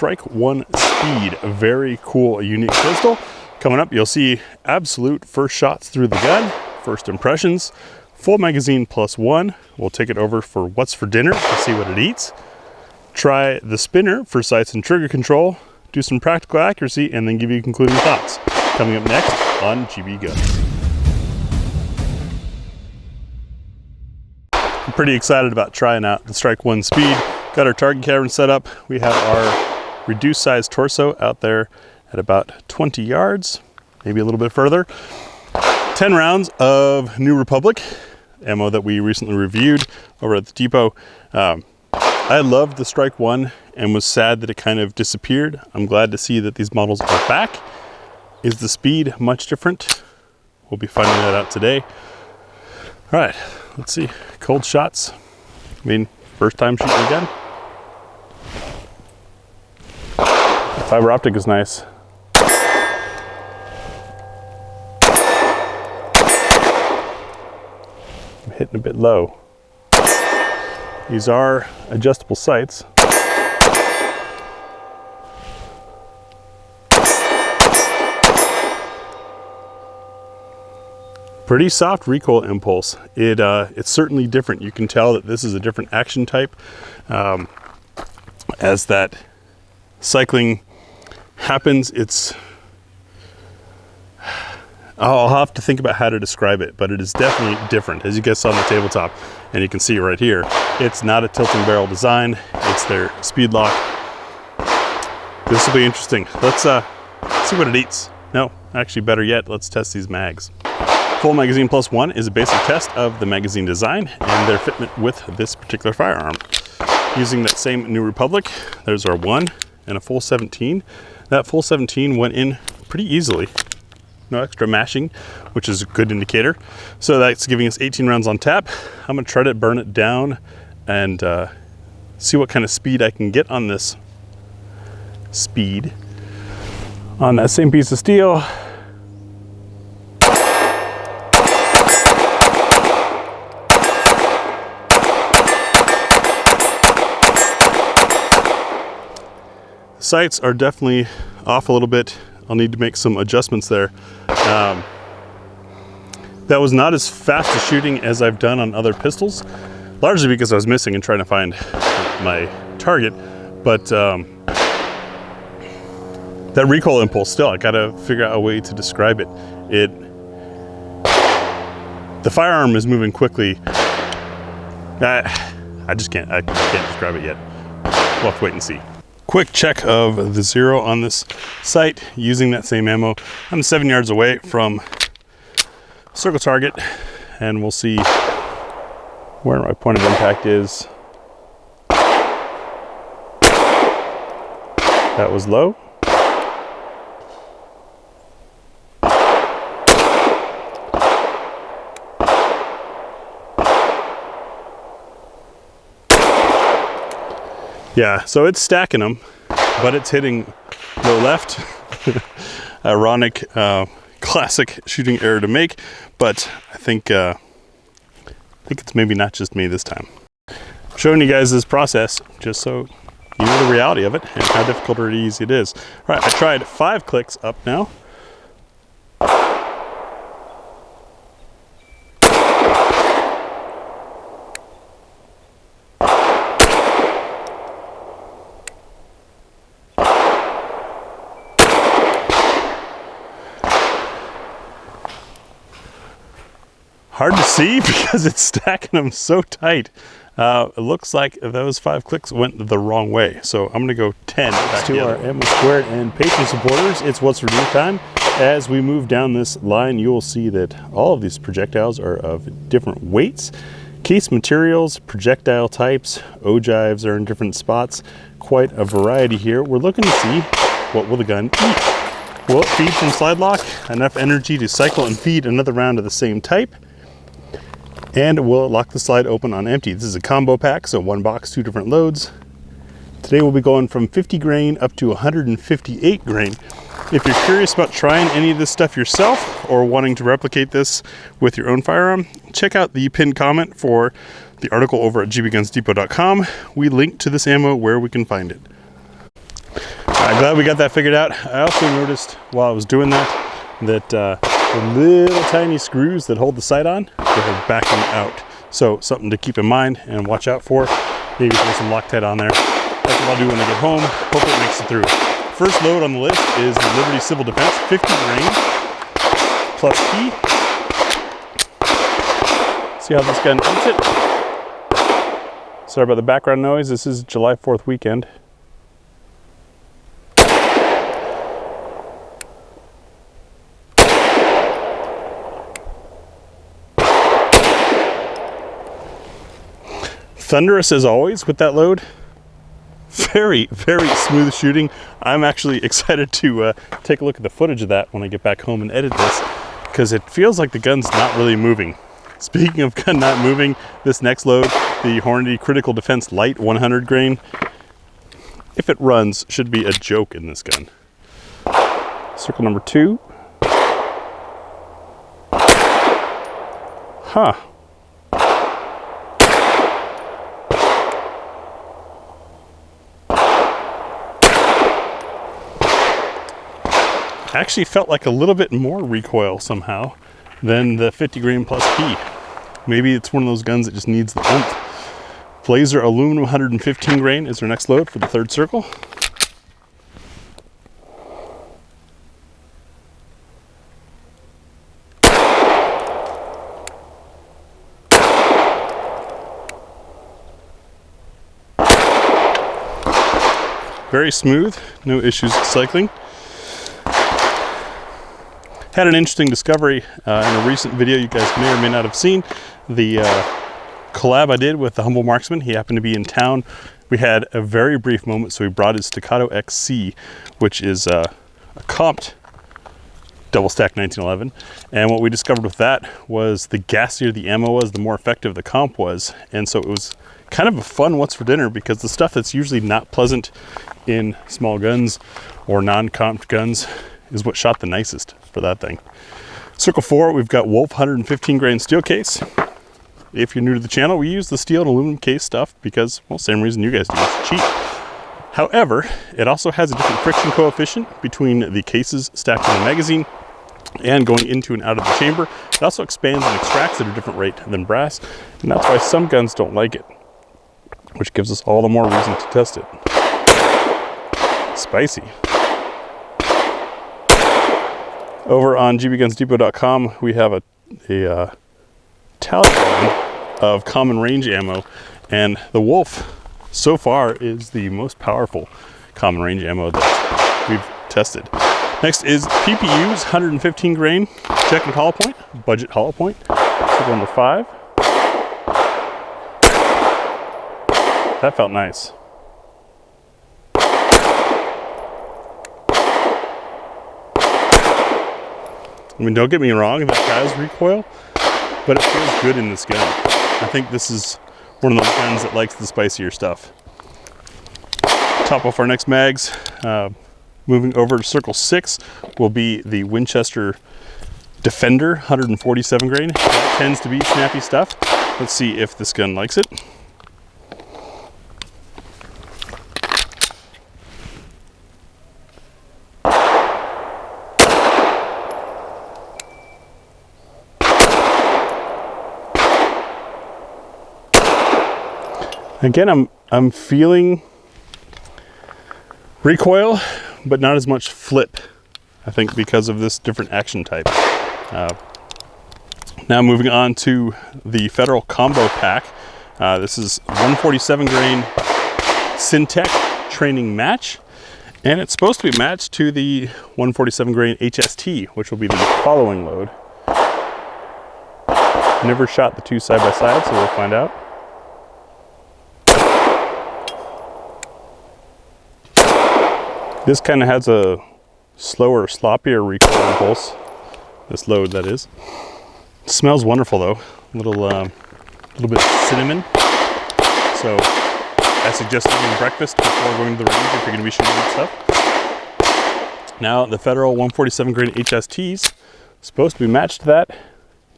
Strike One Speed. A very cool, unique pistol. Coming up, you'll see absolute first shots through the gun, first impressions, full magazine plus one. We'll take it over for what's for dinner to see what it eats. Try the spinner for sights and trigger control, do some practical accuracy, and then give you concluding thoughts. Coming up next on GBGuns. I'm pretty excited about trying out the Strike One Speed. Got our target cavern set up. We have our reduced size torso out there at about 20 yards, maybe a little bit further. 10 rounds of New Republic ammo that we recently reviewed over at the depot. I loved the Strike One and was sad that it kind of disappeared. I'm glad to see that these models are back. Is the speed much different? We'll be finding that out today. All right, let's see. Cold shots. I mean, first time shooting a gun. The fiber optic is nice. I'm hitting a bit low. These are adjustable sights. Pretty soft recoil impulse. It's certainly different. You can tell that this is a different action type. As that cycling happens, I'll have to think about how to describe it, but it is definitely different. As you guys saw on the tabletop, and you can see right here, it's not a tilting barrel design, it's their speed lock. This will be interesting. Let's see what it eats. No, actually better yet, let's test these mags. Full magazine plus one is a basic test of the magazine design and their fitment with this particular firearm. Using that same New Republic, there's our one and a full 17. That full 17 went in pretty easily. No extra mashing, which is a good indicator. So that's giving us 18 rounds on tap. I'm gonna try to burn it down and see what kind of speed I can get on this speed. On that same piece of steel. Sights are definitely off a little bit. I'll need to make some adjustments there. That was not as fast a shooting as I've done on other pistols, largely because I was missing and trying to find my target. But that recoil impulse still, I gotta figure out a way to describe it. The firearm is moving quickly. I just can't describe it yet. We'll have to wait and see. Quick check of the zero on this sight using that same ammo. I'm 7 yards away from circle target, and we'll see where my point of impact is. That was low. Yeah, so it's stacking them, but it's hitting low left. Ironic, classic shooting error to make, but I think it's maybe not just me this time. I'm showing you guys this process just so you know the reality of it and how difficult or easy it is. All right, I tried 5 clicks up now. Hard to see because it's stacking them so tight. It looks like those 5 clicks went the wrong way. So I'm gonna go 10. Back to our Ammo Squared and Patreon supporters, it's What's for Dinner time. As we move down this line, you will see that all of these projectiles are of different weights, case materials, projectile types, ogives are in different spots. Quite a variety here. We're looking to see what will the gun eat. Will it feed from slide lock enough energy to cycle and feed another round of the same type? And will it lock the slide open on empty? This is a combo pack, so 1 box, 2 different loads. Today we'll be going from 50 grain up to 158 grain. If you're curious about trying any of this stuff yourself or wanting to replicate this with your own firearm, check out the pinned comment for the article over at gbgunsdepot.com. We link to this ammo where we can find it. I'm glad we got that figured out. I also noticed while I was doing that, the little tiny screws that hold the sight on, they're backing out. So something to keep in mind and watch out for. Maybe throw some Loctite on there. That's what I'll do when I get home. Hope it makes it through. First load on the list is the Liberty Civil Defense 50 grain plus P. See how this gun eats it. Sorry about the background noise. This is July 4th weekend. Thunderous as always with that load. Very, very smooth shooting. I'm actually excited to take a look at the footage of that when I get back home and edit this, because it feels like the gun's not really moving. Speaking of gun not moving, this next load, the Hornady Critical Defense Light 100 grain, if it runs, should be a joke in this gun. Circle number 2. Huh. Actually felt like a little bit more recoil somehow than the 50 grain plus P. Maybe it's one of those guns that just needs the oomph. Blazer Aluminum 115 grain is our next load for the third circle. Very smooth, no issues with cycling. Had an interesting discovery in a recent video you guys may or may not have seen. The collab I did with the Humble Marksman. He happened to be in town. We had a very brief moment, so he brought his Staccato XC, which is a comped double stack 1911. And what we discovered with that was the gassier the ammo was, the more effective the comp was. And so it was kind of a fun what's for dinner, because the stuff that's usually not pleasant in small guns or non-comped guns is what shot the nicest for that thing. Circle 4, we've got Wolf 115 grain steel case. If you're new to the channel, we use the steel and aluminum case stuff because, well, same reason you guys do, it's cheap. However, it also has a different friction coefficient between the cases stacked in the magazine and going into and out of the chamber. It also expands and extracts at a different rate than brass, and that's why some guns don't like it, which gives us all the more reason to test it. Spicy. Over on GBGunsDepot.com, we have a tally of common range ammo, and the Wolf so far is the most powerful common range ammo that we've tested. Next is PPU's 115 grain check and hollow point, budget hollow point. Circle number 5. That felt nice. I mean, don't get me wrong, that has recoil, but it feels good in this gun. I think this is one of those guns that likes the spicier stuff. Top off our next mags. Moving over to circle 6 will be the Winchester Defender 147 grain. That tends to be snappy stuff. Let's see if this gun likes it. Again, I'm feeling recoil, but not as much flip, I think, because of this different action type. Now moving on to the Federal Combo Pack. This is 147 grain Syntech Training Match, and it's supposed to be matched to the 147 grain HST, which will be the following load. Never shot the two side by side, so we'll find out. This kind of has a slower, sloppier recoil impulse. This load, that is. It smells wonderful though. A little bit of cinnamon. So I suggest eating breakfast before going to the range if you're going to be shooting that stuff. Now the Federal 147 grain HSTs supposed to be matched to that.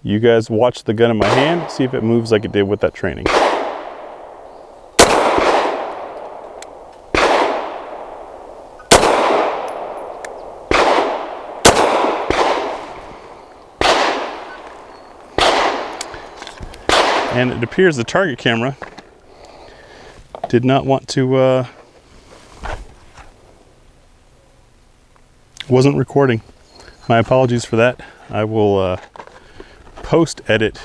You guys watch the gun in my hand, see if it moves like it did with that training. And it appears the target camera did not want to, wasn't recording. My apologies for that. I will post-edit,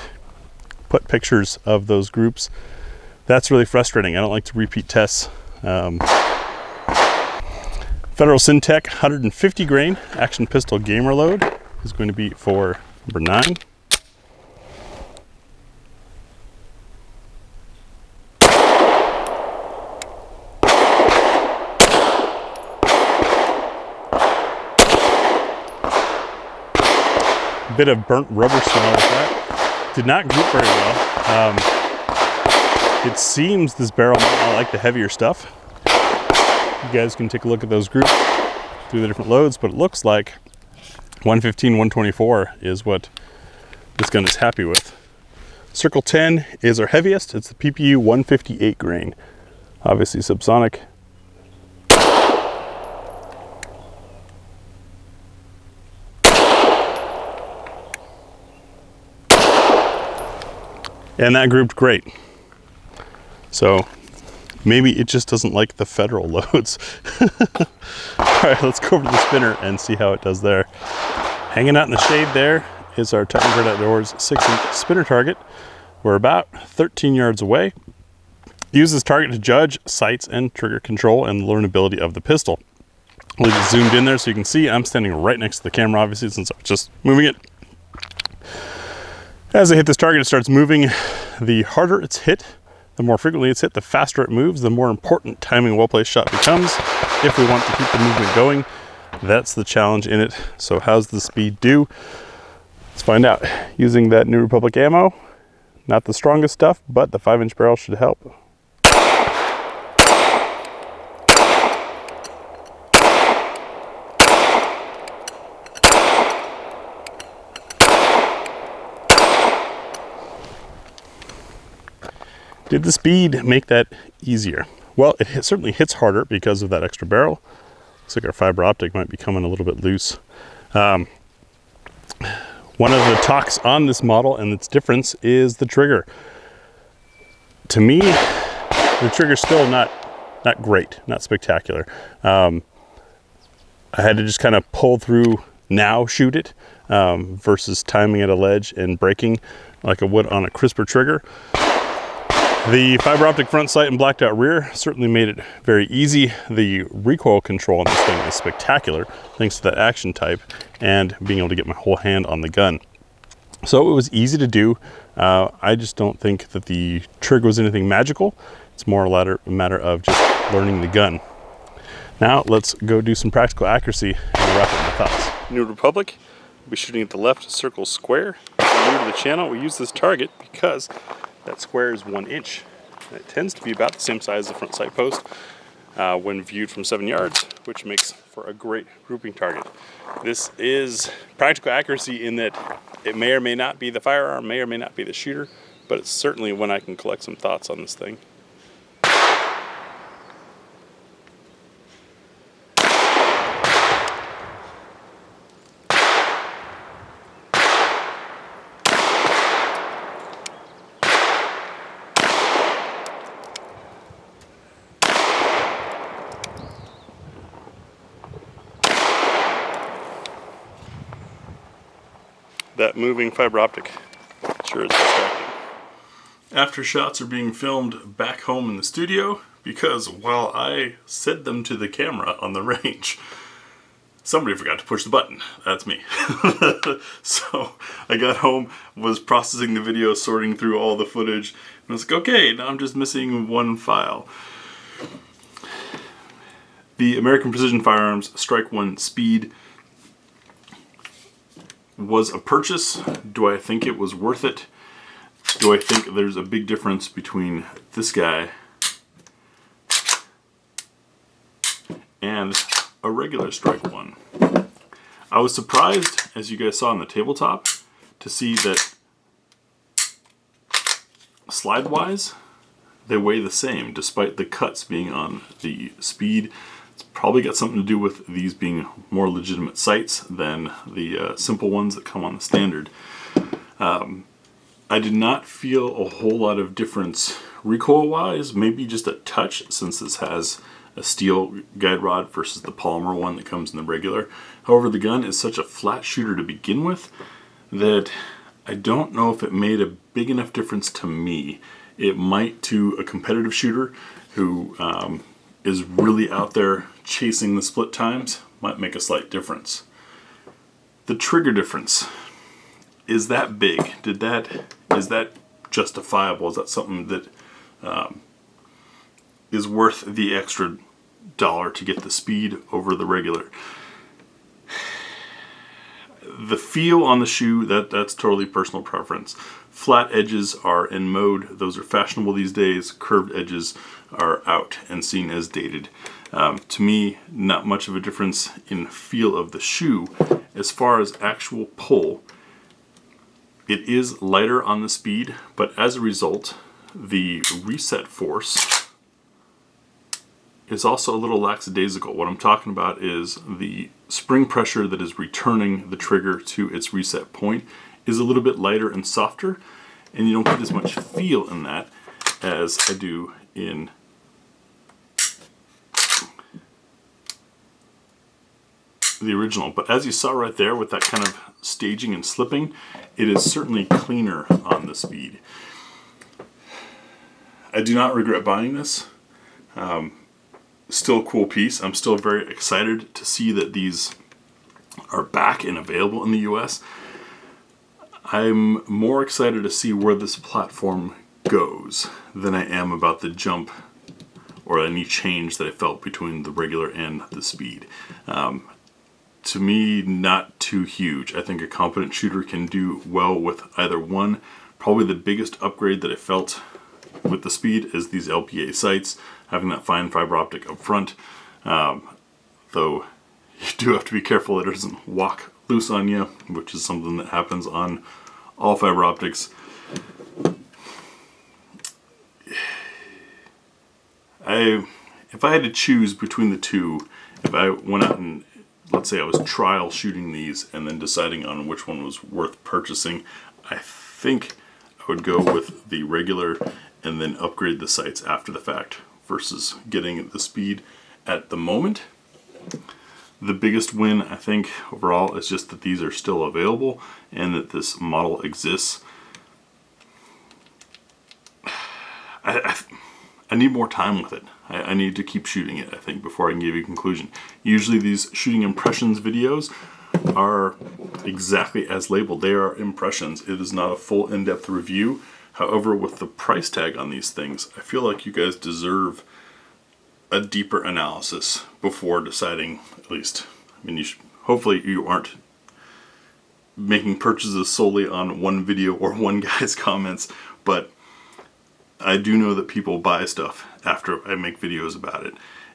put pictures of those groups. That's really frustrating. I don't like to repeat tests. Federal Syntech 150 grain action pistol gamer load is going to be for number 9. A bit of burnt rubber smell with that. Did not group very well. It seems this barrel might not like the heavier stuff. You guys can take a look at those groups through the different loads, but it looks like 115, 124 is what this gun is happy with. Circle 10 is our heaviest. It's the PPU 158 grain. Obviously subsonic. And that grouped great. So maybe it just doesn't like the federal loads. All right, let's go over to the spinner and see how it does there. Hanging out in the shade there is our Titan Bird Outdoors 6-inch spinner target. We're about 13 yards away. Use this target to judge sights and trigger control and the learnability of the pistol. We'll leave it zoomed in there so you can see I'm standing right next to the camera, obviously, since I'm just moving it. As I hit this target, it starts moving. The harder it's hit, the more frequently it's hit, the faster it moves, the more important timing well-placed shot becomes. If we want to keep the movement going, that's the challenge in it. So how's the speed do? Let's find out. Using that New Republic ammo, not the strongest stuff, but the 5-inch barrel should help. Did the speed make that easier? Well, it certainly hits harder because of that extra barrel. Looks like our fiber optic might be coming a little bit loose. One of the talks on this model and its difference is the trigger. To me, the trigger's still not great, not spectacular. I had to just kind of pull through now, shoot it, versus timing at a ledge and braking like I would on a crisper trigger. The fiber optic front sight and blacked out rear certainly made it very easy. The recoil control on this thing is spectacular thanks to that action type and being able to get my whole hand on the gun. So it was easy to do. I just don't think that the trigger was anything magical. It's more a matter of just learning the gun. Now let's go do some practical accuracy and wrap up my thoughts. New Republic, we'll be shooting at the left circle square. If you're new to the channel, we use this target because that square is 1 inch. And it tends to be about the same size as the front sight post when viewed from 7 yards, which makes for a great grouping target. This is practical accuracy in that it may or may not be the firearm, may or may not be the shooter, but it's certainly when I can collect some thoughts on this thing. That moving fiber optic sure is distracting. After shots are being filmed back home in the studio because while I said them to the camera on the range, somebody forgot to push the button. That's me. So I got home, was processing the video, sorting through all the footage, and I was like, okay, now I'm just missing one file. The American Precision Firearms Strike 1 Speed was a purchase. Do I think it was worth it? Do I think there's a big difference between this guy and a regular Strike 1? I was surprised, as you guys saw on the tabletop, to see that slide-wise, they weigh the same, despite the cuts being on the Speed. It's probably got something to do with these being more legitimate sights than the simple ones that come on the standard. I did not feel a whole lot of difference recoil-wise, maybe just a touch, since this has a steel guide rod versus the polymer one that comes in the regular. However, the gun is such a flat shooter to begin with that I don't know if it made a big enough difference to me. It might to a competitive shooter who is really out there chasing the split times, might make a slight difference. The trigger difference, is that big? Is that justifiable? Is that something that is worth the extra $1 to get the speed over the regular? The feel on the shoe, that's totally personal preference. Flat edges are in mode. Those are fashionable these days. Curved edges are out and seen as dated. To me, not much of a difference in feel of the shoe. As far as actual pull, it is lighter on the speed, but as a result, the reset force is also a little lackadaisical. What I'm talking about is the spring pressure that is returning the trigger to its reset point is a little bit lighter and softer, and you don't get as much feel in that as I do in the original. But as you saw right there with that kind of staging and slipping, it is certainly cleaner on the speed. I do not regret buying this. Still a cool piece. I'm still very excited to see that these are back and available in the US. I'm more excited to see where this platform goes than I am about the jump or any change that I felt between the regular and the speed. To me, not too huge. I think a competent shooter can do well with either one. Probably the biggest upgrade that I felt with the speed is these LPA sights, having that fine fiber optic up front. Though you do have to be careful that it doesn't walk loose on you, which is something that happens on all fiber optics. If I had to choose between the two, if I went out and, let's say I was trial shooting these and then deciding on which one was worth purchasing, I think I would go with the regular and then upgrade the sights after the fact versus getting the speed at the moment. The biggest win, I think, overall is just that these are still available and that this model exists. I need more time with it. I need to keep shooting it, I think, before I can give you a conclusion. Usually these shooting impressions videos are exactly as labeled. They are impressions. It is not a full in-depth review. However, with the price tag on these things, I feel like you guys deserve a deeper analysis before deciding, at least. I mean, hopefully you aren't making purchases solely on one video or one guy's comments, but I do know that people buy stuff after I make videos about it.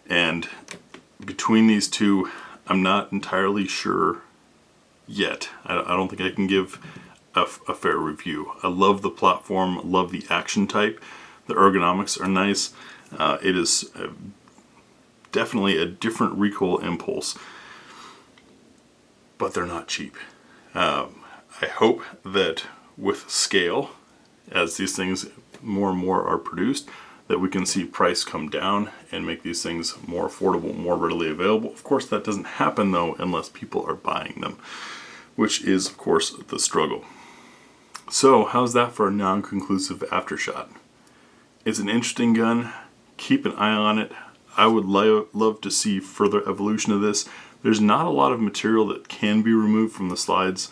And between these two, I'm not entirely sure yet. I don't think I can give a fair review. I love the platform, love the action type. The ergonomics are nice. It is definitely a different recoil impulse, but they're not cheap. I hope that with scale, as these things more and more are produced, that we can see price come down and make these things more affordable, more readily available. Of course, that doesn't happen though unless people are buying them, which is of course the struggle. So how's that for a non-conclusive aftershot? It's an interesting gun. Keep an eye on it. I would love to see further evolution of this. There's not a lot of material that can be removed from the slides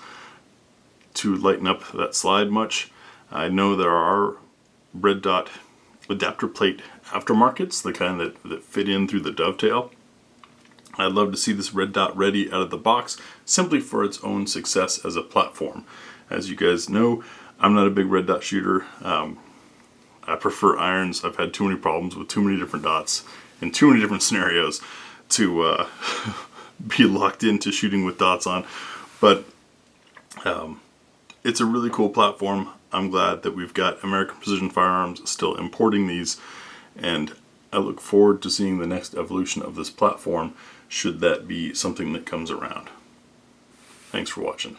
to lighten up that slide much. I know there are red dot adapter plate aftermarkets, the kind that fit in through the dovetail. I'd love to see this red dot ready out of the box simply for its own success as a platform. As you guys know, I'm not a big red dot shooter. I prefer irons. I've had too many problems with too many different dots in too many different scenarios to be locked into shooting with dots on. But it's a really cool platform. I'm glad that we've got American Precision Firearms still importing these, and I look forward to seeing the next evolution of this platform, should that be something that comes around. Thanks for watching.